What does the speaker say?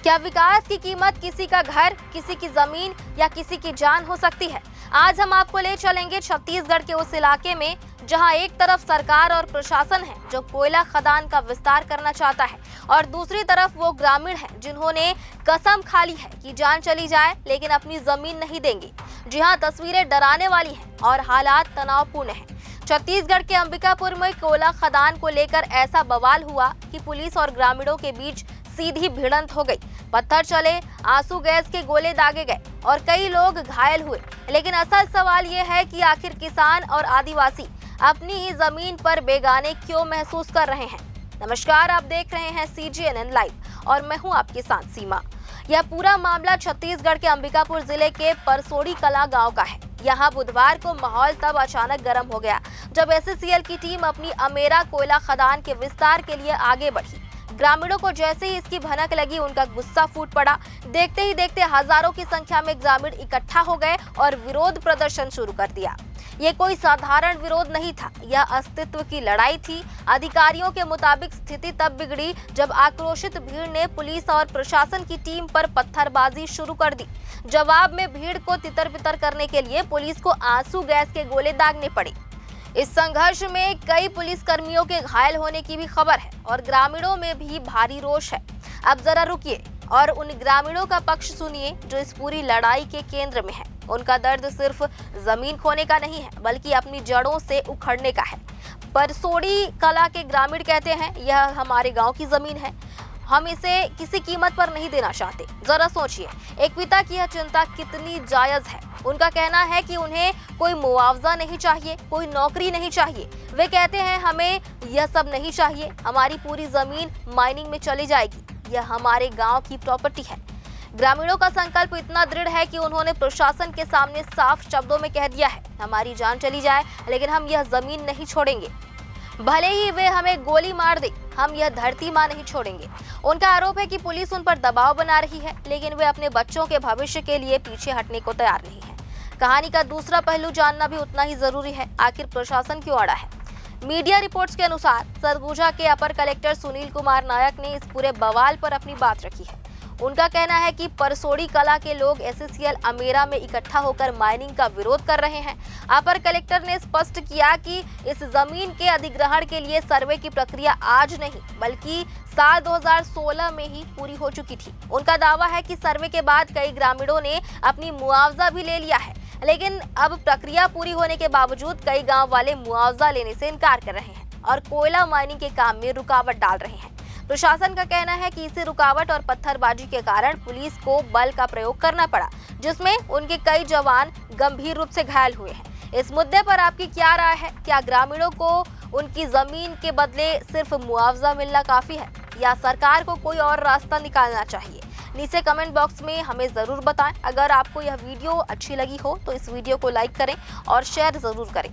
क्या विकास की कीमत किसी का घर, किसी की जमीन या किसी की जान हो सकती है? आज हम आपको ले चलेंगे छत्तीसगढ़ के उस इलाके में जहां एक तरफ सरकार और प्रशासन है जो कोयला खदान का विस्तार करना चाहता है और दूसरी तरफ वो ग्रामीण हैं जिन्होंने कसम खा ली है कि जान चली जाए लेकिन अपनी जमीन नहीं देंगे। जी हां, तस्वीरें डराने वाली हैं और हालात तनावपूर्ण हैं। छत्तीसगढ़ के अंबिकापुर में कोयला खदान को लेकर ऐसा बवाल हुआ कि पुलिस और ग्रामीणों के बीच सीधी भिड़ंत हो गई। पत्थर चले, आंसू गैस के गोले दागे गए और कई लोग घायल हुए। लेकिन असल सवाल ये है कि आखिर किसान और आदिवासी अपनी ही जमीन पर बेगाने क्यों महसूस कर रहे हैं। नमस्कार, आप देख रहे हैं CGNN लाइव और मैं हूं आपके साथ सीमा। यह पूरा मामला छत्तीसगढ़ के अंबिकापुर जिले के परसोड़ी कला गांव का है। यहाँ बुधवार को माहौल तब अचानक गर्म हो गया जब SCCL की टीम अपनी अमेरा कोयला खदान के विस्तार के लिए आगे बढ़ी। ग्रामीणों को जैसे ही इसकी भनक लगी उनका गुस्सा फूट पड़ा। देखते ही देखते हजारों की संख्या में ग्रामीण इकट्ठा हो गए और विरोध प्रदर्शन शुरू कर दिया। ये कोई साधारण विरोध नहीं था, यह अस्तित्व की लड़ाई थी। अधिकारियों के मुताबिक स्थिति तब बिगड़ी जब आक्रोशित भीड़ ने पुलिस और प्रशासन की टीम पर पत्थरबाजी शुरू कर दी। जवाब में भीड़ को तितर-बितर करने के लिए पुलिस को आंसू गैस के गोले दागने पड़े। इस संघर्ष में कई पुलिस कर्मियों के घायल होने की भी खबर है और ग्रामीणों में भी भारी रोष है। अब जरा रुकिए और उन ग्रामीणों का पक्ष सुनिए जो इस पूरी लड़ाई के केंद्र में है। उनका दर्द सिर्फ जमीन खोने का नहीं है बल्कि अपनी जड़ों से उखड़ने का है। परसोड़ी कला के ग्रामीण कहते हैं, यह हमारे गांव की जमीन है, हम इसे किसी कीमत पर नहीं देना चाहते। जरा सोचिए, एक पिता की यह चिंता कितनी जायज है। उनका कहना है कि उन्हें कोई मुआवजा नहीं चाहिए, कोई नौकरी नहीं चाहिए। वे कहते हैं हमें यह सब नहीं चाहिए, हमारी पूरी जमीन माइनिंग में चली जाएगी, यह हमारे गांव की प्रॉपर्टी है। ग्रामीणों का संकल्प इतना दृढ़ है कि उन्होंने प्रशासन के सामने साफ शब्दों में कह दिया है, हमारी जान चली जाए लेकिन हम यह जमीन नहीं छोड़ेंगे, भले ही वे हमें गोली मार दे, हम यह धरती मां नहीं छोड़ेंगे। उनका आरोप है कि पुलिस उन पर दबाव बना रही है लेकिन वे अपने बच्चों के भविष्य के लिए पीछे हटने को तैयार नहीं है। कहानी का दूसरा पहलू जानना भी उतना ही जरूरी है, आखिर प्रशासन क्यों अड़ा है। मीडिया रिपोर्ट्स के अनुसार सरगुजा के अपर कलेक्टर सुनील कुमार नायक ने इस पूरे बवाल पर अपनी बात रखी है। उनका कहना है कि परसोड़ी कला के लोग SCCL अमेरा में इकट्ठा होकर माइनिंग का विरोध कर रहे हैं। अपर कलेक्टर ने स्पष्ट किया कि इस जमीन के अधिग्रहण के लिए सर्वे की प्रक्रिया आज नहीं बल्कि साल 2016 में ही पूरी हो चुकी थी। उनका दावा है कि सर्वे के बाद कई ग्रामीणों ने अपनी मुआवजा भी ले लिया है, लेकिन अब प्रक्रिया पूरी होने के बावजूद कई गाँव वाले मुआवजा लेने से इनकार कर रहे हैं और कोयला माइनिंग के काम में रुकावट डाल रहे हैं। प्रशासन का कहना है कि इसी रुकावट और पत्थरबाजी के कारण पुलिस को बल का प्रयोग करना पड़ा, जिसमें उनके कई जवान गंभीर रूप से घायल हुए हैं। इस मुद्दे पर आपकी क्या राय है? क्या ग्रामीणों को उनकी जमीन के बदले सिर्फ मुआवजा मिलना काफी है या सरकार को कोई और रास्ता निकालना चाहिए? नीचे कमेंट बॉक्स में हमें जरूर बताएं। अगर आपको यह वीडियो अच्छी लगी हो तो इस वीडियो को लाइक करें और शेयर जरूर करें।